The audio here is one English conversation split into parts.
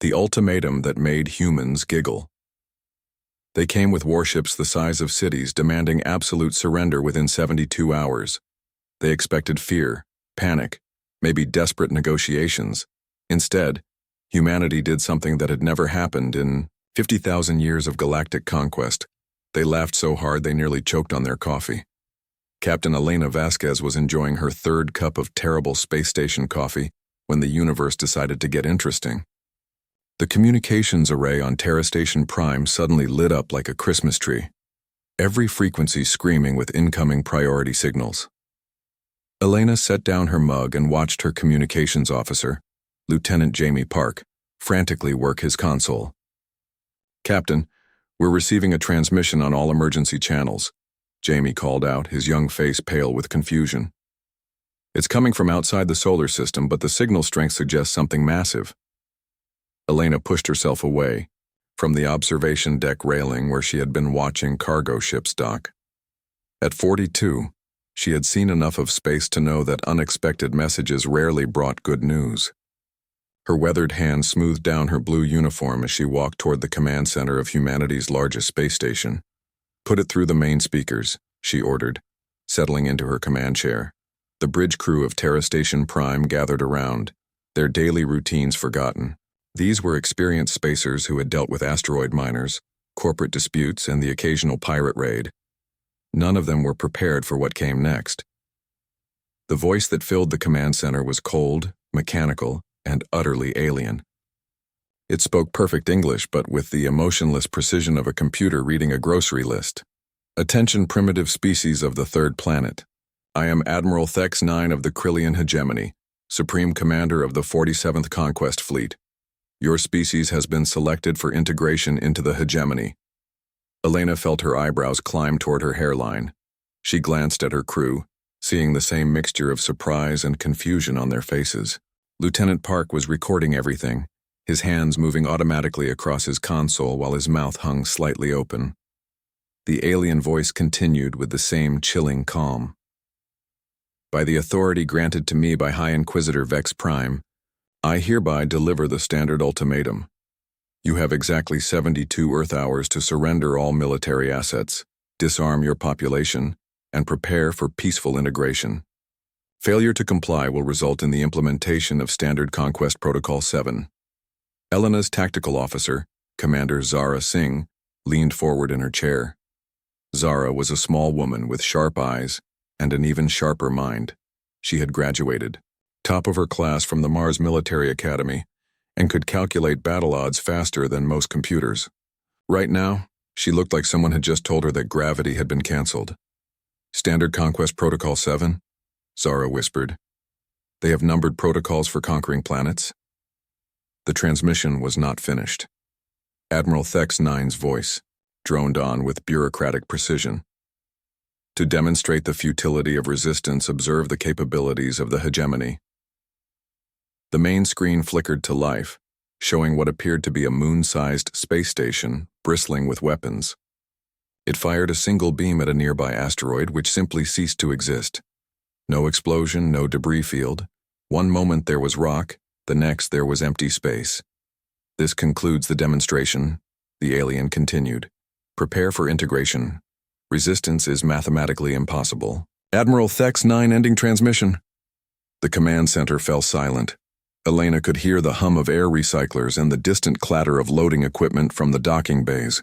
The ultimatum that made humans giggle. They came with warships the size of cities demanding absolute surrender within 72 hours. They expected fear, panic, maybe desperate negotiations. Instead, humanity did something that had never happened in 50,000 years of galactic conquest. They laughed so hard they nearly choked on their coffee. Captain Elena Vasquez was enjoying her third cup of terrible space station coffee when the universe decided to get interesting. The communications array on Terra Station Prime suddenly lit up like a Christmas tree, every frequency screaming with incoming priority signals. Elena set down her mug and watched her communications officer, Lieutenant Jamie Park, frantically work his console. "Captain, we're receiving a transmission on all emergency channels," Jamie called out, his young face pale with confusion. "It's coming from outside the solar system, but the signal strength suggests something massive." Elena pushed herself away from the observation deck railing where she had been watching cargo ships dock. At 42, she had seen enough of space to know that unexpected messages rarely brought good news. Her weathered hand smoothed down her blue uniform as she walked toward the command center of humanity's largest space station. "Put it through the main speakers," she ordered, settling into her command chair. The bridge crew of Terra Station Prime gathered around, their daily routines forgotten. These were experienced spacers who had dealt with asteroid miners, corporate disputes, and the occasional pirate raid. None of them were prepared for what came next. The voice that filled the command center was cold, mechanical, and utterly alien. It spoke perfect English, but with the emotionless precision of a computer reading a grocery list. "Attention, primitive species of the third planet. I am Admiral Thex 9 of the Krillian Hegemony, Supreme Commander of the 47th Conquest Fleet. Your species has been selected for integration into the hegemony." Elena felt her eyebrows climb toward her hairline. She glanced at her crew, seeing the same mixture of surprise and confusion on their faces. Lieutenant Park was recording everything, his hands moving automatically across his console while his mouth hung slightly open. The alien voice continued with the same chilling calm. "By the authority granted to me by High Inquisitor Vex Prime, I hereby deliver the standard ultimatum. You have exactly 72 Earth hours to surrender all military assets, disarm your population, and prepare for peaceful integration. Failure to comply will result in the implementation of Standard Conquest Protocol 7. Elena's tactical officer, Commander Zara Singh, leaned forward in her chair. Zara was a small woman with sharp eyes and an even sharper mind. She had graduated, top of her class from the Mars Military Academy, and could calculate battle odds faster than most computers. Right now, she looked like someone had just told her that gravity had been canceled. "Standard Conquest Protocol 7? Zara whispered. "They have numbered protocols for conquering planets?" The transmission was not finished. Admiral Thex 9's voice droned on with bureaucratic precision. "To demonstrate the futility of resistance, observe the capabilities of the hegemony." The main screen flickered to life, showing what appeared to be a moon-sized space station bristling with weapons. It fired a single beam at a nearby asteroid which simply ceased to exist. No explosion, no debris field. One moment there was rock, the next there was empty space. "This concludes the demonstration," the alien continued. "Prepare for integration. Resistance is mathematically impossible." "Admiral Thex 9 ending transmission." The command center fell silent. Elena could hear the hum of air recyclers and the distant clatter of loading equipment from the docking bays.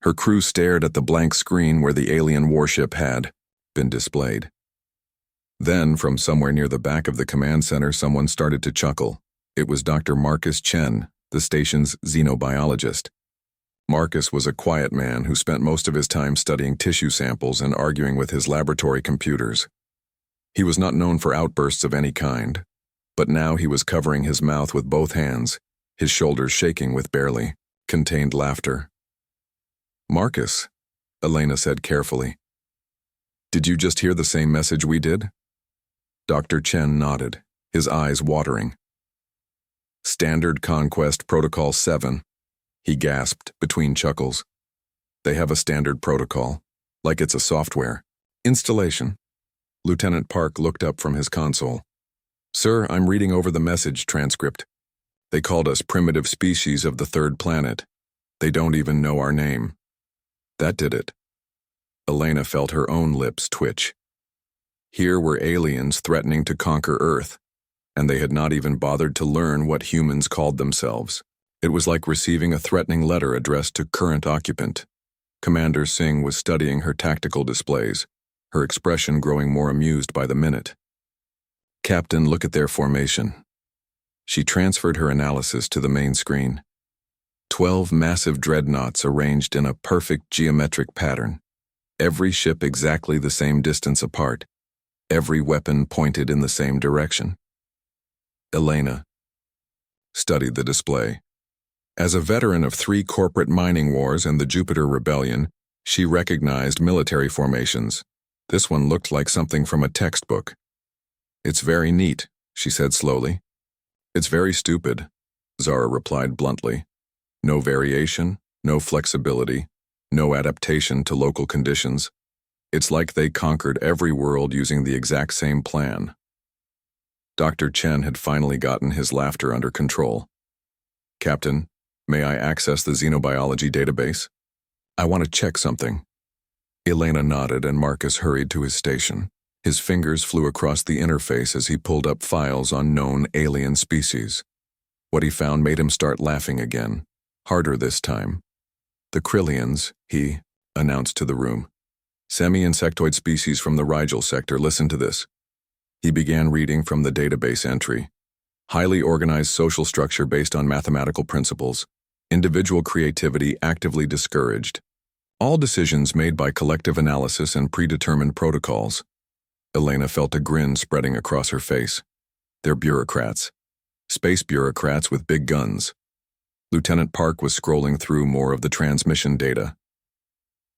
Her crew stared at the blank screen where the alien warship had been displayed. Then, from somewhere near the back of the command center, someone started to chuckle. It was Dr. Marcus Chen, the station's xenobiologist. Marcus was a quiet man who spent most of his time studying tissue samples and arguing with his laboratory computers. He was not known for outbursts of any kind, but now he was covering his mouth with both hands, his shoulders shaking with barely contained laughter. "Marcus," Elena said carefully, "did you just hear the same message we did?" Dr. Chen nodded, his eyes watering. "Standard Conquest Protocol 7, he gasped between chuckles. "They have a standard protocol, like it's a software installation." Lieutenant Park looked up from his console. "Sir, I'm reading over the message transcript. They called us primitive species of the third planet. They don't even know our name. That did it. Elena felt her own lips twitch. Here were aliens threatening to conquer Earth, and they had not even bothered to learn what humans called themselves. It was like receiving a threatening letter addressed to current occupant. Commander Singh was studying her tactical displays, her expression growing more amused by the minute. "Captain, look at their formation." She transferred her analysis to the main screen. 12 massive dreadnoughts arranged in a perfect geometric pattern. Every ship exactly the same distance apart. Every weapon pointed in the same direction. Elena studied the display. As a veteran of 3 corporate mining wars and the Jupiter Rebellion, she recognized military formations. This one looked like something from a textbook. "It's very neat," she said slowly. "It's very stupid," Zara replied bluntly. "No variation, no flexibility, no adaptation to local conditions. It's like they conquered every world using the exact same plan." Dr. Chen had finally gotten his laughter under control. "Captain, may I access the xenobiology database? I want to check something." Elena nodded and Marcus hurried to his station. His fingers flew across the interface as he pulled up files on known alien species. What he found made him start laughing again, harder this time. "The Krillians," he announced to the room. "Semi-insectoid species from the Rigel sector, listen to this." He began reading from the database entry. "Highly organized social structure based on mathematical principles. Individual creativity actively discouraged. All decisions made by collective analysis and predetermined protocols." Elena felt a grin spreading across her face. "They're bureaucrats. Space bureaucrats with big guns." Lieutenant Park was scrolling through more of the transmission data.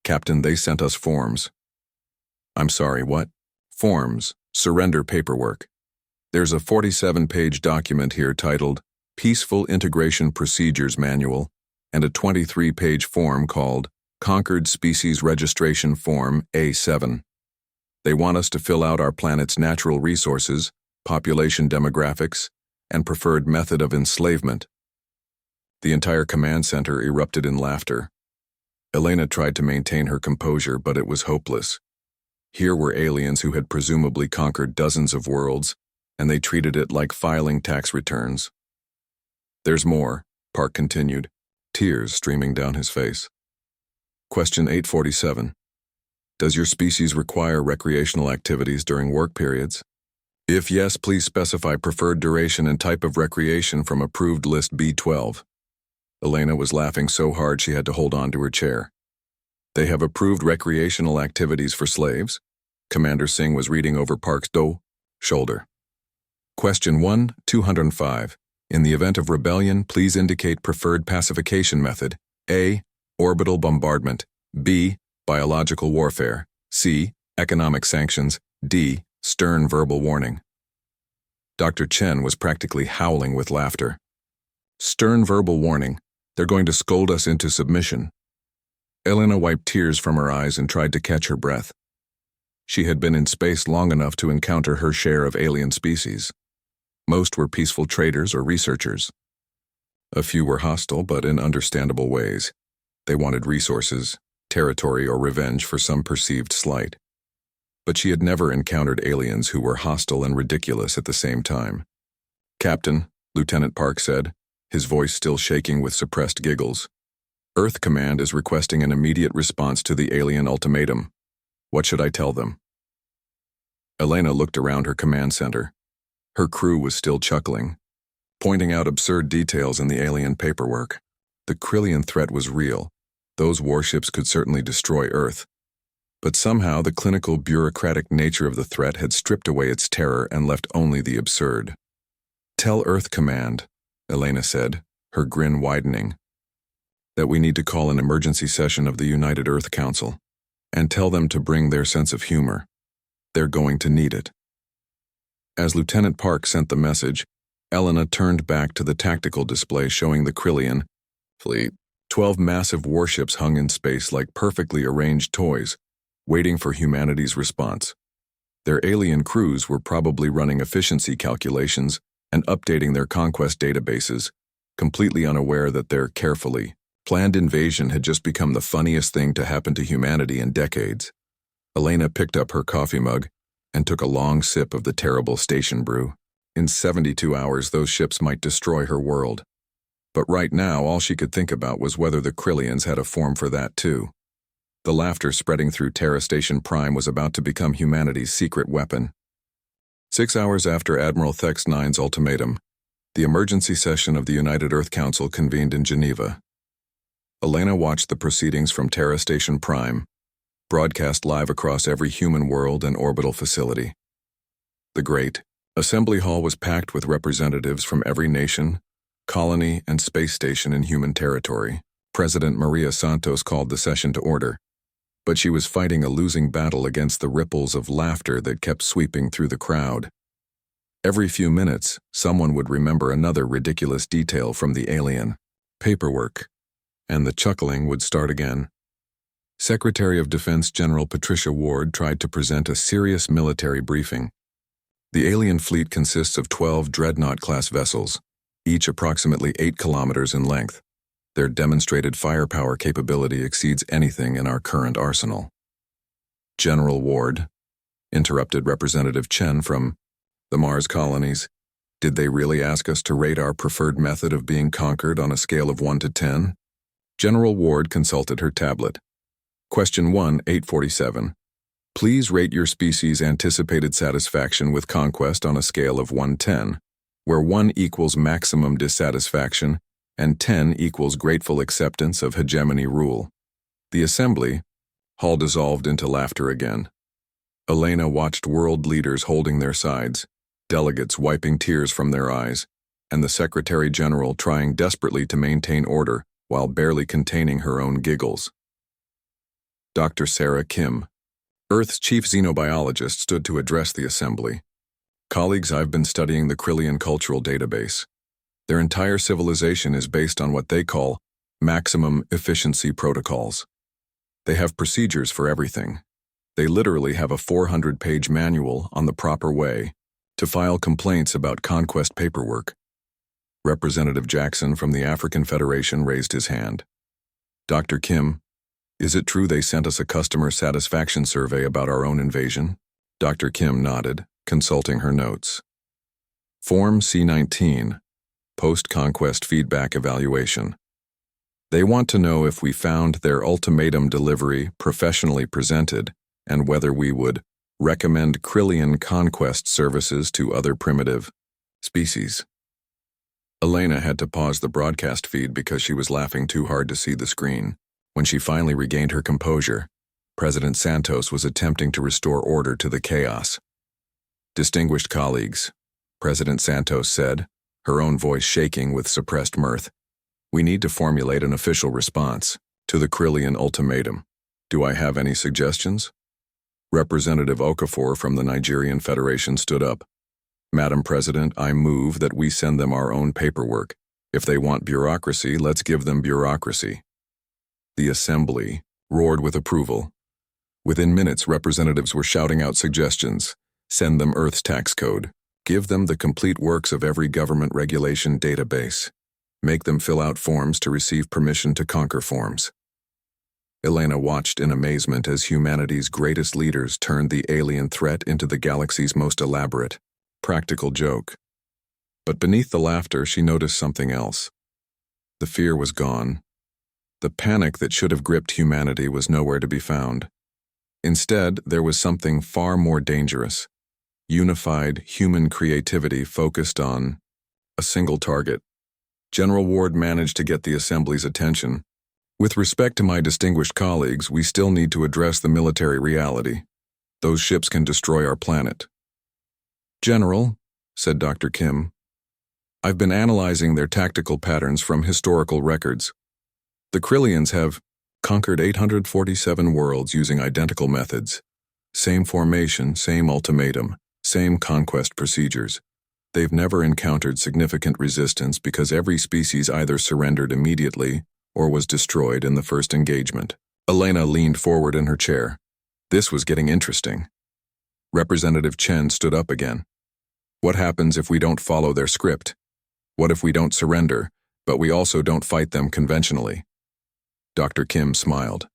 "Captain, they sent us forms." "I'm sorry, what?" "Forms. Surrender paperwork. There's a 47-page document here titled Peaceful Integration Procedures Manual and a 23-page form called Conquered Species Registration Form A7. They want us to fill out our planet's natural resources, population demographics, and preferred method of enslavement." The entire command center erupted in laughter. Elena tried to maintain her composure, but it was hopeless. Here were aliens who had presumably conquered dozens of worlds, and they treated it like filing tax returns. "There's more," Park continued, tears streaming down his face. Question 847. "Does your species require recreational activities during work periods? If yes, please specify preferred duration and type of recreation from approved list B12. Elena was laughing so hard she had to hold on to her chair. "They have approved recreational activities for slaves." Commander Singh was reading over Park's shoulder. Question 1, 205. "In the event of rebellion, please indicate preferred pacification method. A. Orbital bombardment. B. Biological warfare. C. Economic sanctions. D. Stern verbal warning." Dr. Chen was practically howling with laughter. "Stern verbal warning. They're going to scold us into submission." Elena wiped tears from her eyes and tried to catch her breath. She had been in space long enough to encounter her share of alien species. Most were peaceful traders or researchers. A few were hostile, but in understandable ways. They wanted resources, territory, or revenge for some perceived slight. But she had never encountered aliens who were hostile and ridiculous at the same time. "Captain," Lieutenant Park said, his voice still shaking with suppressed giggles, "Earth Command is requesting an immediate response to the alien ultimatum. What should I tell them?" Elena looked around her command center. Her crew was still chuckling, pointing out absurd details in the alien paperwork. The Krillian threat was real. Those warships could certainly destroy Earth. But somehow the clinical bureaucratic nature of the threat had stripped away its terror and left only the absurd. "Tell Earth Command," Elena said, her grin widening, "that we need to call an emergency session of the United Earth Council, and tell them to bring their sense of humor. They're going to need it." As Lieutenant Park sent the message, Elena turned back to the tactical display showing the Krillian fleet. 12 massive warships hung in space like perfectly arranged toys, waiting for humanity's response. Their alien crews were probably running efficiency calculations and updating their conquest databases, completely unaware that their carefully planned invasion had just become the funniest thing to happen to humanity in decades. Elena picked up her coffee mug and took a long sip of the terrible station brew. In 72 hours, those ships might destroy her world. But right now, all she could think about was whether the Krillians had a form for that too. The laughter spreading through Terra Station Prime was about to become humanity's secret weapon. 6 hours after Admiral Thex-9's ultimatum, the emergency session of the United Earth Council convened in Geneva. Elena watched the proceedings from Terra Station Prime, broadcast live across every human world and orbital facility. The great assembly hall was packed with representatives from every nation, colony, and space station in human territory. President Maria Santos called the session to order, but she was fighting a losing battle against the ripples of laughter that kept sweeping through the crowd. Every few minutes, someone would remember another ridiculous detail from the alien paperwork, and the chuckling would start again. Secretary of Defense General Patricia Ward tried to present a serious military briefing. The alien fleet consists of 12 Dreadnought-class vessels, each approximately 8 kilometers in length. Their demonstrated firepower capability exceeds anything in our current arsenal. General Ward, interrupted Representative Chen from the Mars colonies, did they really ask us to rate our preferred method of being conquered on a scale of 1 to 10? General Ward consulted her tablet. Question 1, 847. Please rate your species' anticipated satisfaction with conquest on a scale of 1-10, where 1 equals maximum dissatisfaction and 10 equals grateful acceptance of hegemony rule. The assembly hall dissolved into laughter again. Elena watched world leaders holding their sides, delegates wiping tears from their eyes, and the Secretary General trying desperately to maintain order while barely containing her own giggles. Dr. Sarah Kim, Earth's chief xenobiologist, stood to address the assembly. Colleagues, I've been studying the Krillian cultural database. Their entire civilization is based on what they call maximum efficiency protocols. They have procedures for everything. They literally have a 400-page manual on the proper way to file complaints about conquest paperwork. Representative Jackson from the African Federation raised his hand. Dr. Kim, is it true they sent us a customer satisfaction survey about our own invasion? Dr. Kim nodded, consulting her notes. Form C-19, Post-Conquest Feedback Evaluation. They want to know if we found their ultimatum delivery professionally presented and whether we would recommend Krillian conquest services to other primitive species. Elena had to pause the broadcast feed because she was laughing too hard to see the screen. When she finally regained her composure, President Santos was attempting to restore order to the chaos. Distinguished colleagues, President Santos said, her own voice shaking with suppressed mirth, we need to formulate an official response to the Krillian ultimatum. Do I have any suggestions? Representative Okafor from the Nigerian Federation stood up. Madam President, I move that we send them our own paperwork. If they want bureaucracy, let's give them bureaucracy. The assembly roared with approval. Within minutes, representatives were shouting out suggestions. Send them Earth's tax code. Give them the complete works of every government regulation database. Make them fill out forms to receive permission to conquer forms. Elena watched in amazement as humanity's greatest leaders turned the alien threat into the galaxy's most elaborate, practical joke. But beneath the laughter, she noticed something else. The fear was gone. The panic that should have gripped humanity was nowhere to be found. Instead, there was something far more dangerous. Unified human creativity focused on a single target. General Ward managed to get the assembly's attention. With respect to my distinguished colleagues, we still need to address the military reality. Those ships can destroy our planet. General, said Dr. Kim, I've been analyzing their tactical patterns from historical records. The Krillians have conquered 847 worlds using identical methods. Same formation, same ultimatum, same conquest procedures. They've never encountered significant resistance because every species either surrendered immediately or was destroyed in the first engagement. Elena leaned forward in her chair. This was getting interesting. Representative Chen stood up again. What happens if we don't follow their script? What if we don't surrender, But we also don't fight them conventionally. Dr. Kim smiled.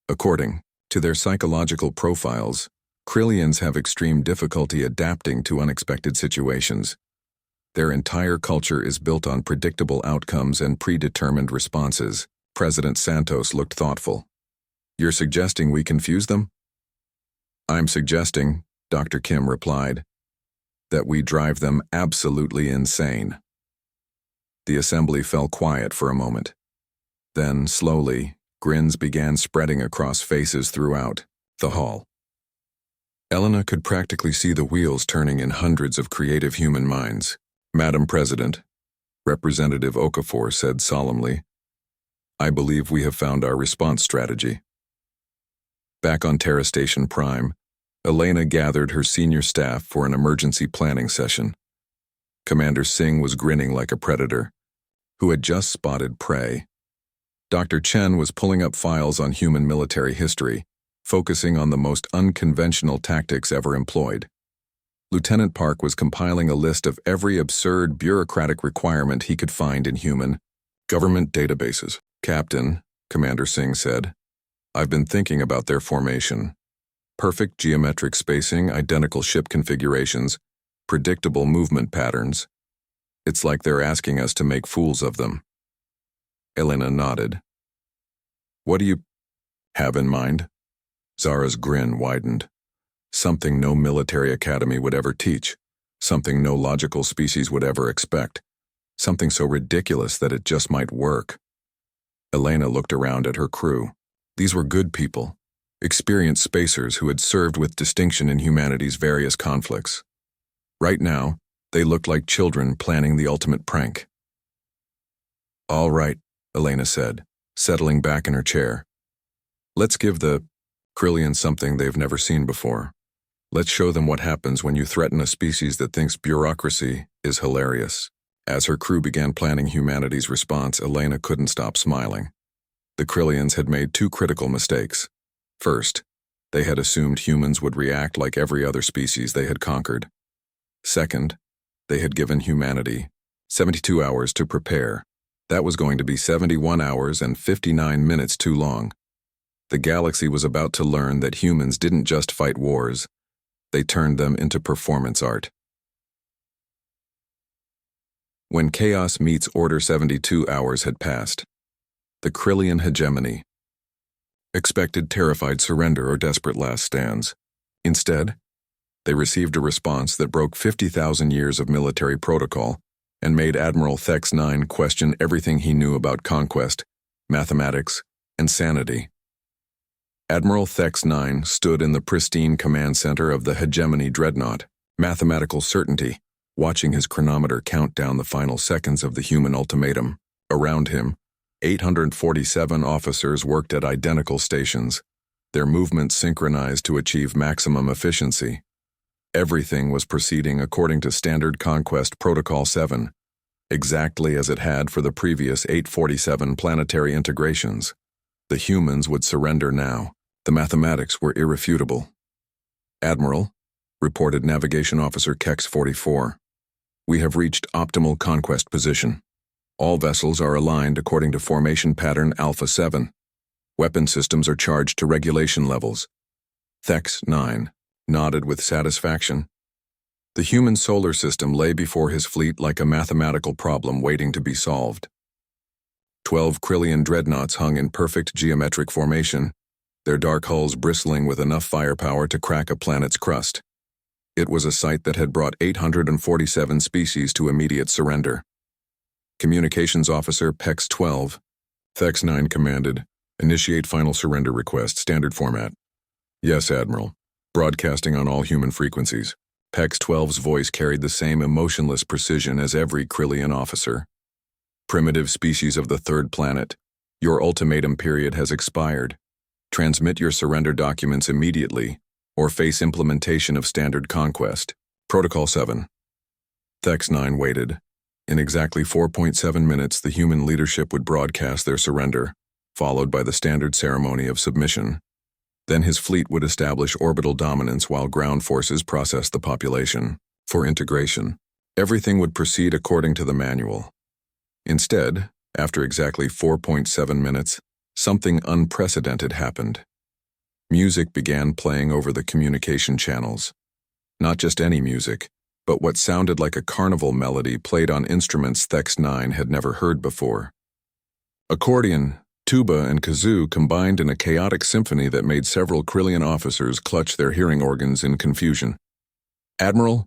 According to their psychological profiles, Krillians have extreme difficulty adapting to unexpected situations. Their entire culture is built on predictable outcomes and predetermined responses. President Santos looked thoughtful. You're suggesting we confuse them? I'm suggesting, Dr. Kim replied, that we drive them absolutely insane. The assembly fell quiet for a moment. Then, slowly, grins began spreading across faces throughout the hall. Elena could practically see the wheels turning in hundreds of creative human minds. Madam President, Representative Okafor said solemnly, I believe we have found our response strategy. Back on Terra Station Prime, Elena gathered her senior staff for an emergency planning session. Commander Singh was grinning like a predator, who had just spotted prey. Dr. Chen was pulling up files on human military history, focusing on the most unconventional tactics ever employed. Lieutenant Park was compiling a list of every absurd bureaucratic requirement he could find in human government databases. Captain, Commander Singh said, I've been thinking about their formation. Perfect geometric spacing, identical ship configurations, predictable movement patterns. It's like they're asking us to make fools of them. Elena nodded. What do you have in mind? Zara's grin widened. Something no military academy would ever teach. Something no logical species would ever expect. Something so ridiculous that it just might work. Elena looked around at her crew. These were good people, experienced spacers who had served with distinction in humanity's various conflicts. Right now, they looked like children planning the ultimate prank. All right, Elena said, settling back in her chair. Let's give the Krillians something they've never seen before. Let's show them what happens when you threaten a species that thinks bureaucracy is hilarious. As her crew began planning humanity's response, Elena couldn't stop smiling. The Krillians had made two critical mistakes. First, they had assumed humans would react like every other species they had conquered. Second, they had given humanity 72 hours to prepare. That was going to be 71 hours and 59 minutes too long. The galaxy was about to learn that humans didn't just fight wars, they turned them into performance art. When chaos meets order, 72 hours had passed. The Krillian hegemony expected terrified surrender or desperate last stands. Instead, they received a response that broke 50,000 years of military protocol and made Admiral Thex 9 question everything he knew about conquest, mathematics, and sanity. Admiral Thex 9 stood in the pristine command center of the hegemony dreadnought, mathematical certainty, watching his chronometer count down the final seconds of the human ultimatum. Around him, 847 officers worked at identical stations, their movements synchronized to achieve maximum efficiency. Everything was proceeding according to Standard Conquest Protocol 7, exactly as it had for the previous 847 planetary integrations. The humans would surrender now. The mathematics were irrefutable. Admiral, reported Navigation Officer Kex 44. We have reached optimal conquest position. All vessels are aligned according to formation pattern Alpha 7. Weapon systems are charged to regulation levels. Thex 9 nodded with satisfaction. The human solar system lay before his fleet like a mathematical problem waiting to be solved. 12 Krillian dreadnoughts hung in perfect geometric formation, their dark hulls bristling with enough firepower to crack a planet's crust. It was a sight that had brought 847 species to immediate surrender. Communications Officer Pex 12, Thex 9 commanded, initiate final surrender request, standard format. Yes, Admiral. Broadcasting on all human frequencies. Pex 12's voice carried the same emotionless precision as every Krillian officer. Primitive species of the third planet, your ultimatum period has expired. Transmit your surrender documents immediately, or face implementation of standard conquest. Protocol 7. Thex 9 waited. In exactly 4.7 minutes, the human leadership would broadcast their surrender, followed by the standard ceremony of submission. Then his fleet would establish orbital dominance while ground forces processed the population. For integration, everything would proceed according to the manual. Instead, after exactly 4.7 minutes, something unprecedented happened. Music began playing over the communication channels. Not just any music, but what sounded like a carnival melody played on instruments Thex-9 had never heard before. Accordion, tuba, and kazoo combined in a chaotic symphony that made several Krillian officers clutch their hearing organs in confusion. "Admiral,"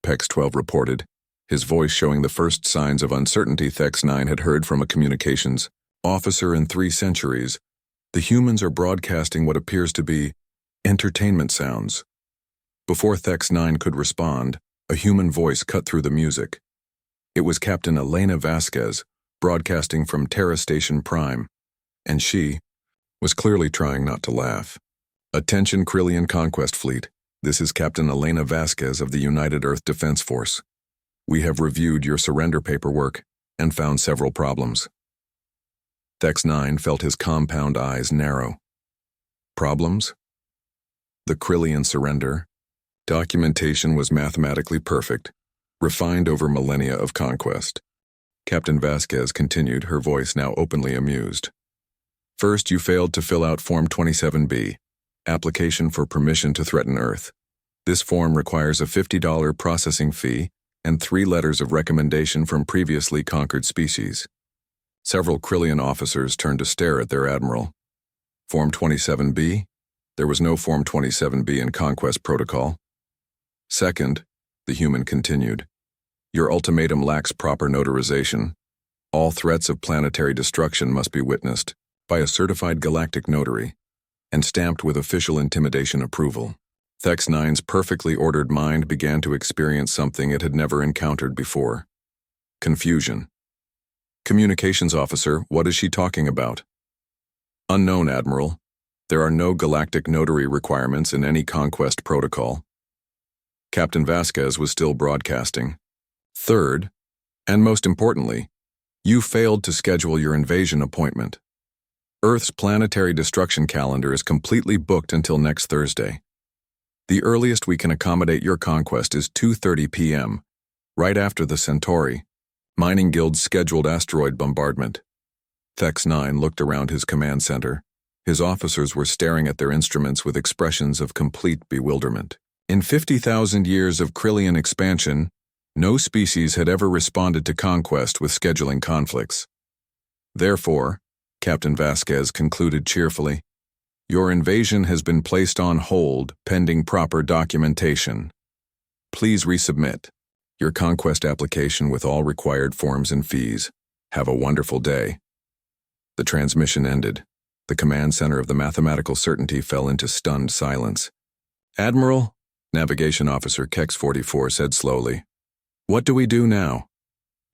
Pex-12 reported, his voice showing the first signs of uncertainty Thex-9 had heard from a communications officer in 3 centuries. "The humans are broadcasting what appears to be entertainment sounds." Before Thex-9 could respond, a human voice cut through the music. It was Captain Elena Vasquez, broadcasting from Terra Station Prime, and she was clearly trying not to laugh. "Attention Krillian Conquest Fleet, this is Captain Elena Vasquez of the United Earth Defense Force. We have reviewed your surrender paperwork and found several problems." Thex-9 felt his compound eyes narrow. Problems? The Krillian surrender. Documentation was mathematically perfect, refined over millennia of conquest. Captain Vasquez continued, her voice now openly amused. "First, you failed to fill out Form 27B, Application for Permission to Threaten Earth. This form requires a $50 processing fee and 3 letters of recommendation from previously conquered species." Several Krillian officers turned to stare at their admiral. Form 27B? There was no Form 27B in Conquest Protocol. "Second," the human continued, "your ultimatum lacks proper notarization. All threats of planetary destruction must be witnessed by a certified galactic notary and stamped with official intimidation approval." Thex-9's perfectly ordered mind began to experience something it had never encountered before. Confusion. "Communications officer, what is she talking about?" "Unknown, Admiral. There are no galactic notary requirements in any conquest protocol." Captain Vasquez was still broadcasting. "Third, and most importantly, you failed to schedule your invasion appointment. Earth's planetary destruction calendar is completely booked until next Thursday. The earliest we can accommodate your conquest is 2:30 p.m., right after the Centauri Mining Guild's scheduled asteroid bombardment." Thex-9 looked around his command center. His officers were staring at their instruments with expressions of complete bewilderment. In 50,000 years of Krillian expansion, no species had ever responded to conquest with scheduling conflicts. "Therefore," Captain Vasquez concluded cheerfully, "your invasion has been placed on hold pending proper documentation. Please resubmit your conquest application with all required forms and fees. Have a wonderful day." The transmission ended. The command center of the Mathematical Certainty fell into stunned silence. "Admiral," Navigation Officer Kex-44 said slowly, "what do we do now?"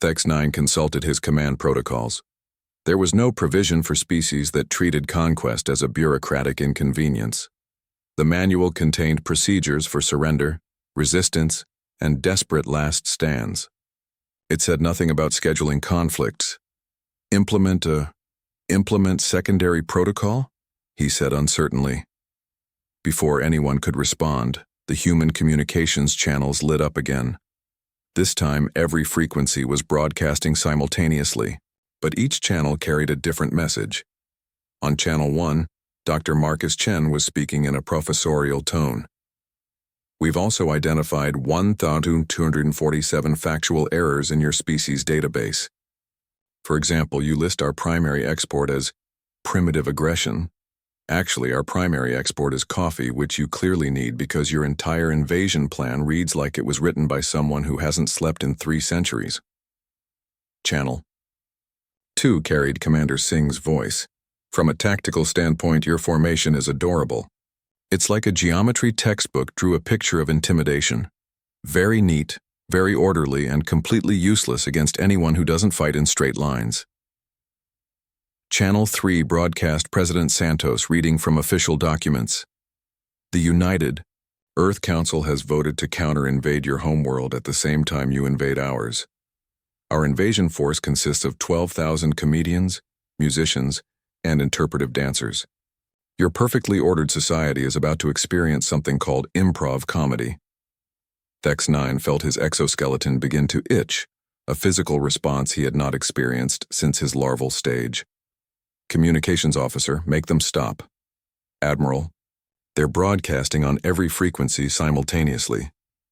Thex-9 consulted his command protocols. There was no provision for species that treated conquest as a bureaucratic inconvenience. The manual contained procedures for surrender, resistance, and desperate last stands. It said nothing about scheduling conflicts. Implement secondary protocol?" he said uncertainly. Before anyone could respond, the human communications channels lit up again. This time, every frequency was broadcasting simultaneously, but each channel carried a different message. On Channel 1, Dr. Marcus Chen was speaking in a professorial tone. "We've also identified 1,247 factual errors in your species database. For example, you list our primary export as primitive aggression. Actually, our primary export is coffee, which you clearly need because your entire invasion plan reads like it was written by someone who hasn't slept in 3 centuries. Channel 2 carried Commander Singh's voice. "From a tactical standpoint, your formation is adorable. It's like a geometry textbook drew a picture of intimidation. Very neat, very orderly, and completely useless against anyone who doesn't fight in straight lines." Channel 3 broadcast President Santos reading from official documents. "The United Earth Council has voted to counter-invade your homeworld at the same time you invade ours. Our invasion force consists of 12,000 comedians, musicians, and interpretive dancers. Your perfectly ordered society is about to experience something called improv comedy." Thex-9 felt his exoskeleton begin to itch a physical response he had not experienced since his larval stage. Communications officer, make them stop. Admiral, they're broadcasting on every frequency simultaneously,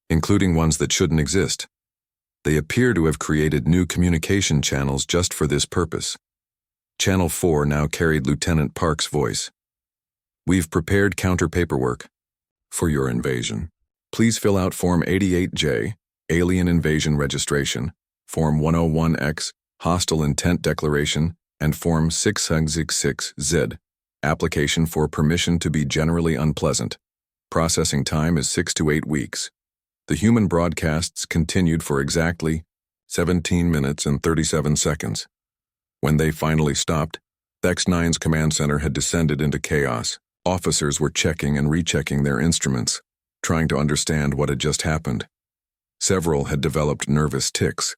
including ones that shouldn't exist. They appear to have created new communication channels just for this purpose. Channel 4 now carried Lieutenant Park's voice. We've prepared counter paperwork for your invasion. Please fill out Form 88J, Alien Invasion Registration, Form 101X, Hostile Intent Declaration, and Form 666Z, Application for Permission to be Generally Unpleasant. Processing time is 6 to 8 weeks. The human broadcasts continued for exactly 17 minutes and 37 seconds. When they finally stopped, X-9's command center had descended into chaos. Officers were checking and rechecking their instruments, trying to understand what had just happened. Several had developed nervous tics.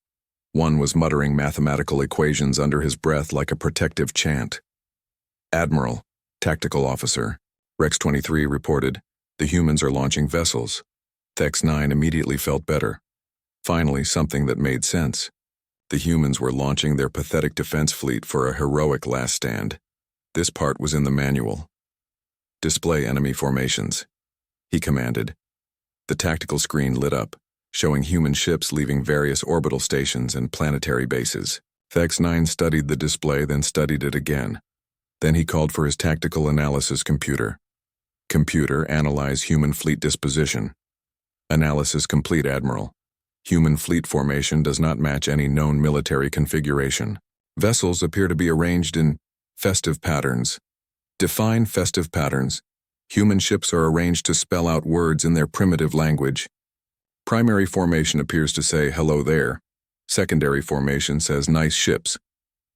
One was muttering mathematical equations under his breath like a protective chant. Admiral, Tactical Officer, Rex 23 reported, the humans are launching vessels. X-9 immediately felt better. Finally, something that made sense. The humans were launching their pathetic defense fleet for a heroic last stand. This part was in the manual. Display enemy formations, he commanded. The tactical screen lit up, showing human ships leaving various orbital stations and planetary bases. X-9 studied the display, then studied it again. Then he called for his tactical analysis computer. Computer, analyze human fleet disposition. Analysis complete, Admiral. Human fleet formation does not match any known military configuration. Vessels appear to be arranged in festive patterns. Define festive patterns. Human ships are arranged to spell out words in their primitive language. Primary formation appears to say, hello there. Secondary formation says, nice ships.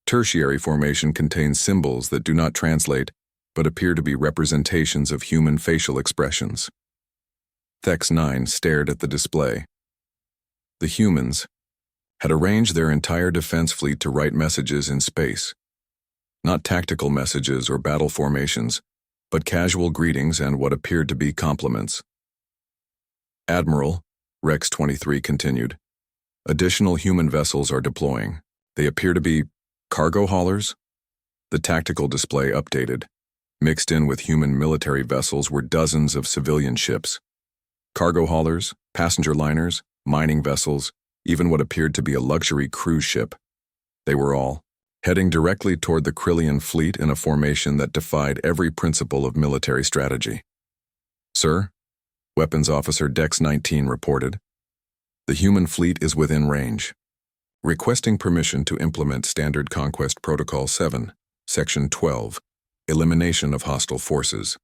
Tertiary formation contains symbols that do not translate, but appear to be representations of human facial expressions. X-9 stared at the display. The humans had arranged their entire defense fleet to write messages in space. Not tactical messages or battle formations, but casual greetings and what appeared to be compliments. Admiral, Rex 23 continued, additional human vessels are deploying. They appear to be cargo haulers. The tactical display updated. Mixed in with human military vessels were dozens of civilian ships. Cargo haulers, passenger liners, mining vessels, even what appeared to be a luxury cruise ship. They were all heading directly toward the Krillian fleet in a formation that defied every principle of military strategy. Sir, Weapons Officer Dex 19 reported, the human fleet is within range. Requesting permission to implement Standard Conquest Protocol 7, Section 12, Elimination of Hostile Forces.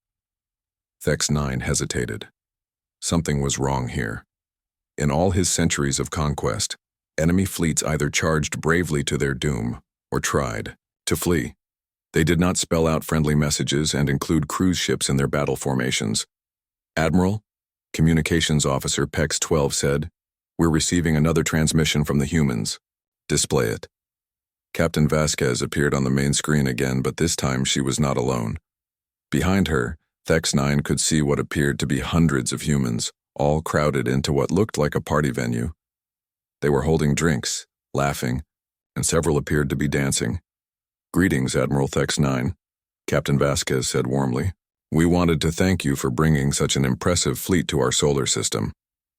X-9 hesitated. Something was wrong here. In all his centuries of conquest, enemy fleets either charged bravely to their doom or tried to flee. They did not spell out friendly messages and include cruise ships in their battle formations. Admiral, Communications Officer PEX 12 said, we're receiving another transmission from the humans. Display it. Captain Vasquez appeared on the main screen again, but this time she was not alone. Behind her, X-9 could see what appeared to be hundreds of humans, all crowded into what looked like a party venue. They were holding drinks, laughing, and several appeared to be dancing. Greetings, Admiral X-9, Captain Vasquez said warmly. We wanted to thank you for bringing such an impressive fleet to our solar system.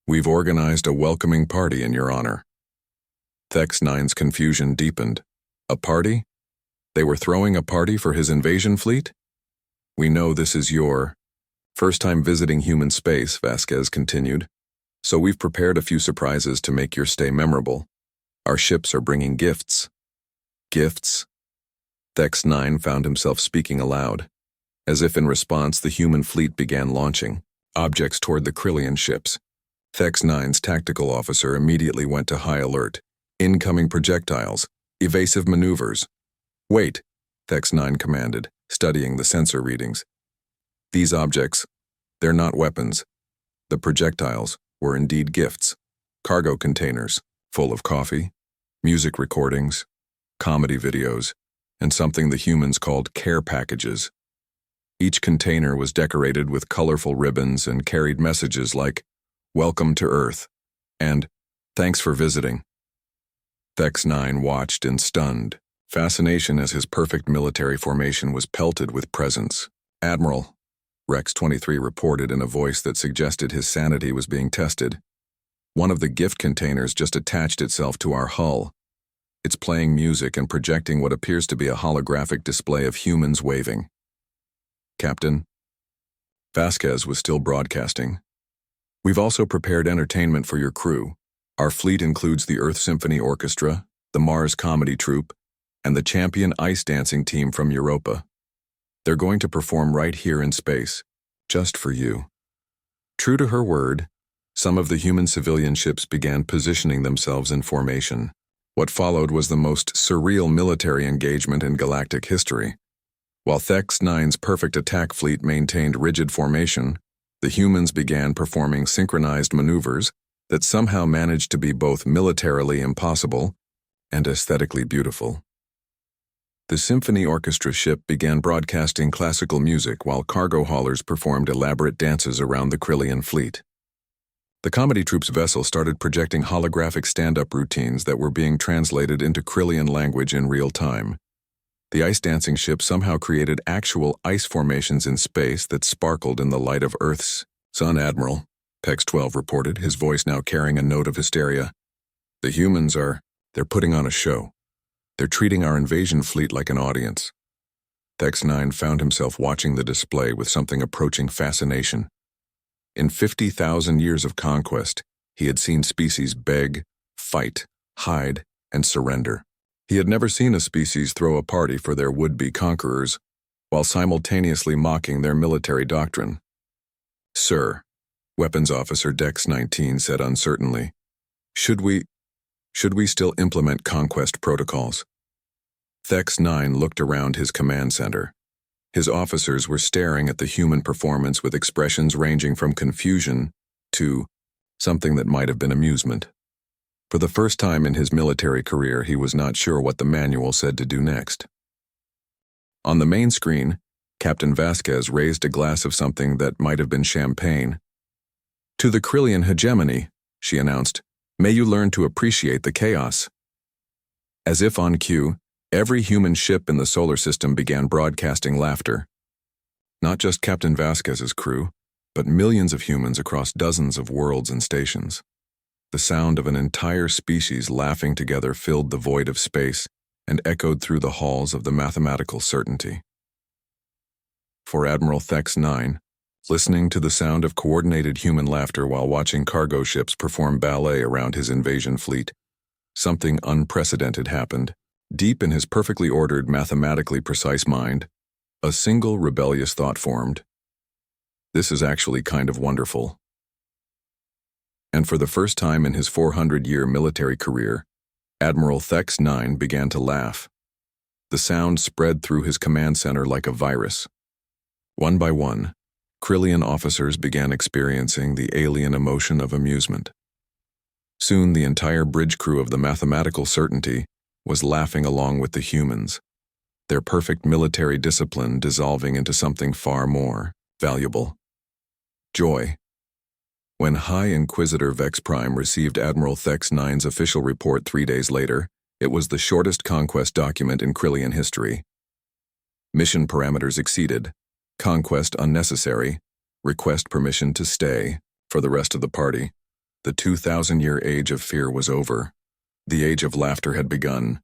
We've organized a welcoming party in your honor. X-9's confusion deepened. A party? They were throwing a party for his invasion fleet? We know this is your first time visiting human space, Vasquez continued, so we've prepared a few surprises to make your stay memorable. Our ships are bringing gifts. Gifts? X-9 found himself speaking aloud. As if in response, the human fleet began launching objects toward the Krillian ships. X-9's tactical officer immediately went to high alert. Incoming projectiles. Evasive maneuvers. Wait, X-9 commanded, studying the sensor readings. These objects, they're not weapons. The projectiles were indeed gifts. Cargo containers, full of coffee, music recordings, comedy videos, and something the humans called care packages. Each container was decorated with colorful ribbons and carried messages like, "Welcome to Earth," and "Thanks for visiting." Thex-9 watched in stunned fascination as his perfect military formation was pelted with presents. "Admiral," Rex-23 reported in a voice that suggested his sanity was being tested, "one of the gift containers just attached itself to our hull. It's playing music and projecting what appears to be a holographic display of humans waving." "Captain?" Vasquez was still broadcasting. "We've also prepared entertainment for your crew. Our fleet includes the Earth Symphony Orchestra, the Mars Comedy Troupe, and the champion ice dancing team from Europa. They're going to perform right here in space, just for you." True to her word, some of the human civilian ships began positioning themselves in formation. What followed was the most surreal military engagement in galactic history. While Thex-9's perfect attack fleet maintained rigid formation, the humans began performing synchronized maneuvers that somehow managed to be both militarily impossible and aesthetically beautiful. The symphony orchestra ship began broadcasting classical music while cargo haulers performed elaborate dances around the Krillian fleet. The comedy troupe's vessel started projecting holographic stand-up routines that were being translated into Krillian language in real time. The ice dancing ship somehow created actual ice formations in space that sparkled in the light of Earth's sun. "Admiral," Pex-12 reported, his voice now carrying a note of hysteria. "The humans they're putting on a show. They're treating our invasion fleet like an audience." Thex-9 found himself watching the display with something approaching fascination. In 50,000 years of conquest, he had seen species beg, fight, hide, and surrender. He had never seen a species throw a party for their would-be conquerors, while simultaneously mocking their military doctrine. "Sir," Weapons Officer Dex-19 said uncertainly, Should we still implement conquest protocols?" Thex-9 looked around his command center. His officers were staring at the human performance with expressions ranging from confusion to something that might have been amusement. For the first time in his military career, he was not sure what the manual said to do next. On the main screen, Captain Vasquez raised a glass of something that might have been champagne. "To the Krillian hegemony," she announced, "may you learn to appreciate the chaos." As if on cue, every human ship in the solar system began broadcasting laughter. Not just Captain Vasquez's crew, but millions of humans across dozens of worlds and stations. The sound of an entire species laughing together filled the void of space and echoed through the halls of the mathematical certainty. For Admiral Thex-9, listening to the sound of coordinated human laughter while watching cargo ships perform ballet around his invasion fleet, something unprecedented happened. Deep in his perfectly ordered, mathematically precise mind, a single rebellious thought formed. This is actually kind of wonderful. And for the first time in his 400-year military career, Admiral Thex-9 began to laugh. The sound spread through his command center like a virus. One by one, Krillian officers began experiencing the alien emotion of amusement. Soon the entire bridge crew of the mathematical certainty was laughing along with the humans, their perfect military discipline dissolving into something far more valuable: joy. When High Inquisitor Vex Prime received Admiral Thex-9's official report 3 days later, it was the shortest conquest document in Krillian history. Mission parameters exceeded. Conquest unnecessary. Request permission to stay. For the rest of the party, the 2,000-year age of fear was over. The age of laughter had begun.